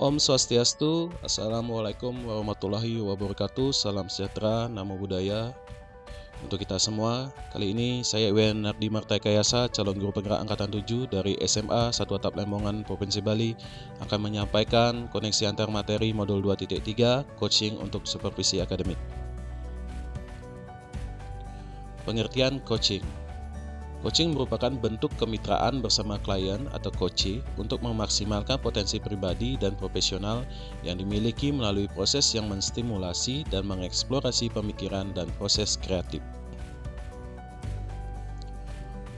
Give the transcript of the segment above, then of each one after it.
Om Swastiastu, Assalamualaikum warahmatullahi wabarakatuh, salam sejahtera, namo buddhaya untuk kita semua. Kali ini saya Iwan Nardi Martaekayasa, calon guru penggerak angkatan 7 dari SMA 1 Atap Lamongan, Provinsi Bali, akan menyampaikan koneksi antar materi modul 2.3, coaching untuk supervisi akademik. Pengertian coaching. Coaching merupakan bentuk kemitraan bersama klien atau coachee untuk memaksimalkan potensi pribadi dan profesional yang dimiliki melalui proses yang menstimulasi dan mengeksplorasi pemikiran dan proses kreatif.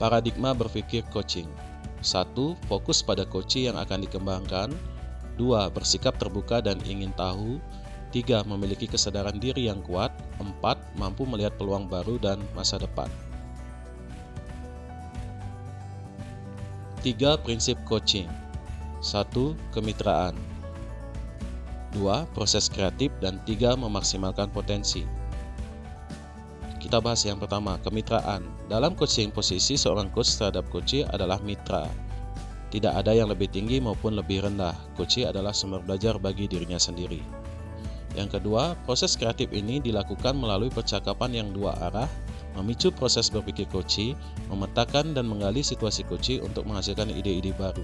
Paradigma berpikir coaching. 1. Fokus pada coachee yang akan dikembangkan. 2. Bersikap terbuka dan ingin tahu. 3. Memiliki kesadaran diri yang kuat. 4. Mampu melihat peluang baru dan masa depan. 3 prinsip coaching. 1. Kemitraan. 2. Proses kreatif. Dan 3. Memaksimalkan potensi. Kita bahas yang pertama, kemitraan. Dalam coaching, posisi seorang coach terhadap coachee adalah mitra. Tidak ada yang lebih tinggi maupun lebih rendah. Coachee adalah sumber belajar bagi dirinya sendiri. Yang kedua, proses kreatif ini dilakukan melalui percakapan yang dua arah, memicu proses berpikir coachee, memetakan dan menggali situasi coachee untuk menghasilkan ide-ide baru.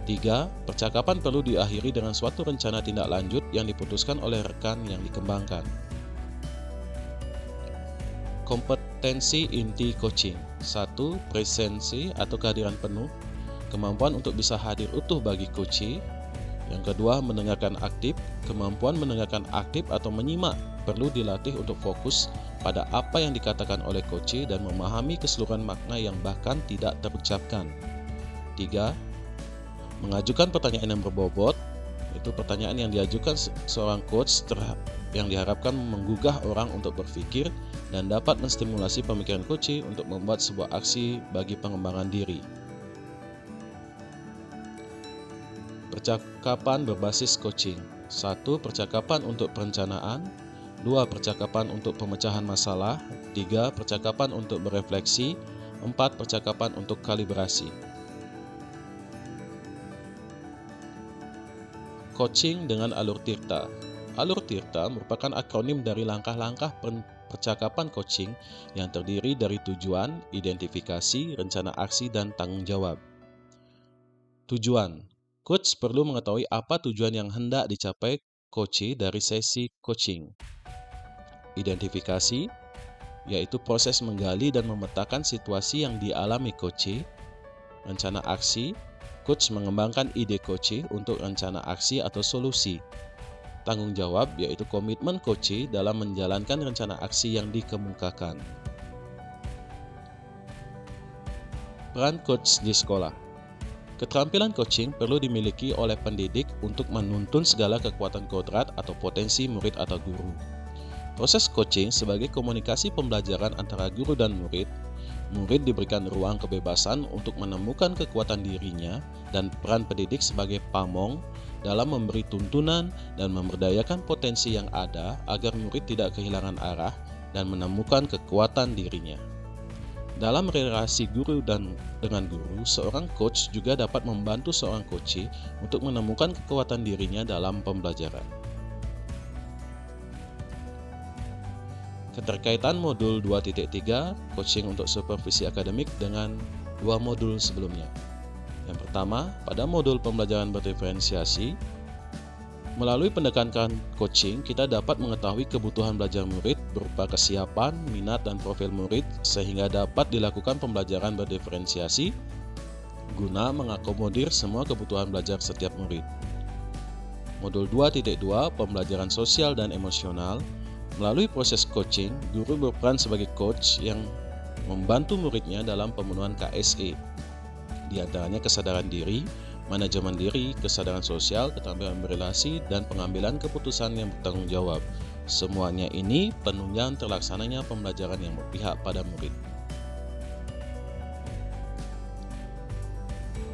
3. Percakapan perlu diakhiri dengan suatu rencana tindak lanjut yang diputuskan oleh rekan yang dikembangkan. Kompetensi inti coaching. 1. Presensi atau kehadiran penuh, kemampuan untuk bisa hadir utuh bagi coachee. Yang kedua, mendengarkan aktif. Kemampuan mendengarkan aktif atau menyimak perlu dilatih untuk fokus pada apa yang dikatakan oleh coachee dan memahami keseluruhan makna yang bahkan tidak terucapkan. 3. Mengajukan pertanyaan yang berbobot, itu pertanyaan yang diajukan seorang coach yang diharapkan menggugah orang untuk berpikir dan dapat menstimulasi pemikiran coachee untuk membuat sebuah aksi bagi pengembangan diri. Percakapan berbasis coaching. 1. Percakapan untuk perencanaan. 2. Percakapan untuk pemecahan masalah. 3. Percakapan untuk berefleksi. 4. Percakapan untuk kalibrasi. Coaching dengan alur tirta. Alur tirta merupakan akronim dari langkah-langkah percakapan coaching yang terdiri dari tujuan, identifikasi, rencana aksi, dan tanggung jawab. Tujuan. Coach perlu mengetahui apa tujuan yang hendak dicapai coachee dari sesi coaching. Identifikasi, yaitu proses menggali dan memetakan situasi yang dialami coachee. Rencana aksi, coach mengembangkan ide coachee untuk rencana aksi atau solusi. Tanggung jawab, yaitu komitmen coachee dalam menjalankan rencana aksi yang dikemukakan. Peran coach di sekolah. Keterampilan coaching perlu dimiliki oleh pendidik untuk menuntun segala kekuatan kodrat atau potensi murid atau guru. Proses coaching sebagai komunikasi pembelajaran antara guru dan murid. Murid diberikan ruang kebebasan untuk menemukan kekuatan dirinya dan peran pendidik sebagai pamong dalam memberi tuntunan dan memberdayakan potensi yang ada agar murid tidak kehilangan arah dan menemukan kekuatan dirinya. Dalam relasi guru dengan guru, seorang coach juga dapat membantu seorang coachee untuk menemukan kekuatan dirinya dalam pembelajaran. Keterkaitan modul 2.3, coaching untuk supervisi akademik dengan dua modul sebelumnya. Yang pertama, pada modul pembelajaran berdiferensiasi, melalui pendekatan coaching, kita dapat mengetahui kebutuhan belajar murid berupa kesiapan, minat, dan profil murid sehingga dapat dilakukan pembelajaran berdiferensiasi guna mengakomodir semua kebutuhan belajar setiap murid. Modul 2.2, pembelajaran sosial dan emosional. Melalui proses coaching, guru berperan sebagai coach yang membantu muridnya dalam pemenuhan KSE, di antaranya kesadaran diri, manajemen diri, kesadaran sosial, keterampilan berelasi, dan pengambilan keputusan yang bertanggung jawab. Semuanya ini penunjang terlaksananya pembelajaran yang berpihak pada murid.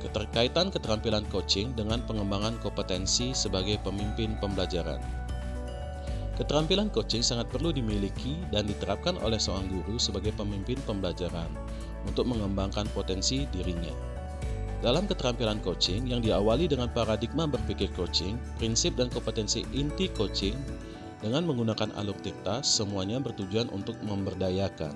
Keterkaitan keterampilan coaching dengan pengembangan kompetensi sebagai pemimpin pembelajaran. Keterampilan coaching sangat perlu dimiliki dan diterapkan oleh seorang guru sebagai pemimpin pembelajaran untuk mengembangkan potensi dirinya. Dalam keterampilan coaching yang diawali dengan paradigma berpikir coaching, prinsip dan kompetensi inti coaching dengan menggunakan alur Tirta, semuanya bertujuan untuk memberdayakan.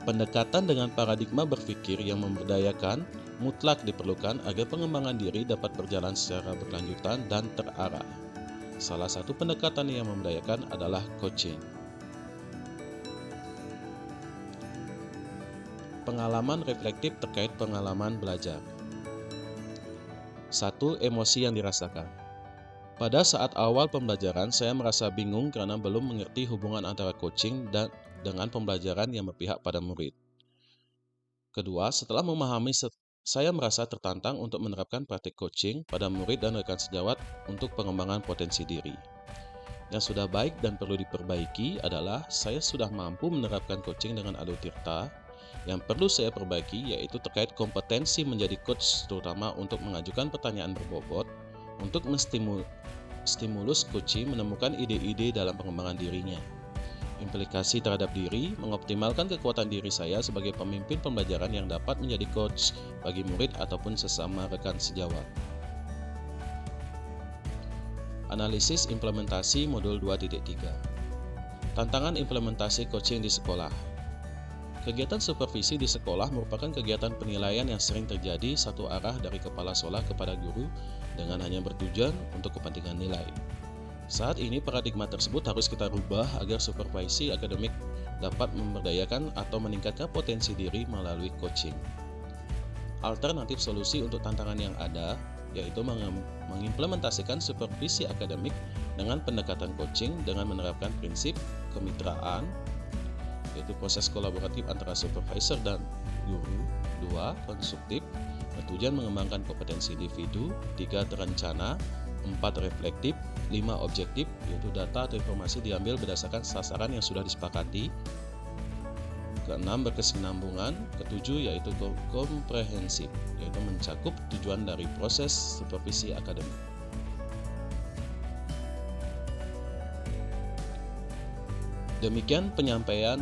Pendekatan dengan paradigma berpikir yang memberdayakan mutlak diperlukan agar pengembangan diri dapat berjalan secara berkelanjutan dan terarah. Salah satu pendekatan yang memberdayakan adalah coaching. Pengalaman reflektif terkait pengalaman belajar. 1. Emosi yang dirasakan. Pada saat awal pembelajaran, saya merasa bingung karena belum mengerti hubungan antara coaching dengan pembelajaran yang berpihak pada murid. Kedua, setelah memahami, saya merasa tertantang untuk menerapkan praktik coaching pada murid dan rekan sejawat untuk pengembangan potensi diri. Yang sudah baik dan perlu diperbaiki adalah saya sudah mampu menerapkan coaching dengan alur Tirta. Yang perlu saya perbaiki yaitu terkait kompetensi menjadi coach, terutama untuk mengajukan pertanyaan berbobot, untuk menstimulus coachee menemukan ide-ide dalam pengembangan dirinya. Implikasi terhadap diri, mengoptimalkan kekuatan diri saya sebagai pemimpin pembelajaran yang dapat menjadi coach bagi murid ataupun sesama rekan sejawat. Analisis implementasi modul 2.3. Tantangan implementasi coaching di sekolah. Kegiatan supervisi di sekolah merupakan kegiatan penilaian yang sering terjadi satu arah dari kepala sekolah kepada guru dengan hanya bertujuan untuk kepentingan nilai. Saat ini paradigma tersebut harus kita rubah agar supervisi akademik dapat memberdayakan atau meningkatkan potensi diri melalui coaching. Alternatif solusi untuk tantangan yang ada yaitu mengimplementasikan supervisi akademik dengan pendekatan coaching dengan menerapkan prinsip kemitraan, yaitu proses kolaboratif antara supervisor dan guru. 2. Konstruktif, bertujuan mengembangkan kompetensi individu. 3. Terencana. 4. Reflektif. 5. Objektif, yaitu data atau informasi diambil berdasarkan sasaran yang sudah disepakati. 6. Berkesinambungan. 7. Yaitu komprehensif, yaitu mencakup tujuan dari proses supervisi akademik. Demikian penyampaian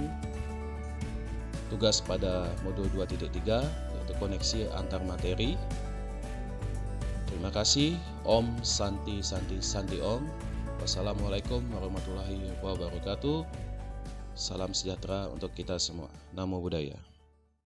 tugas pada modul 2.3, yaitu koneksi antar materi. Terima kasih. Om Santi Santi Santi Om. Wassalamualaikum warahmatullahi wabarakatuh. Salam sejahtera untuk kita semua. Namo Buddhaya.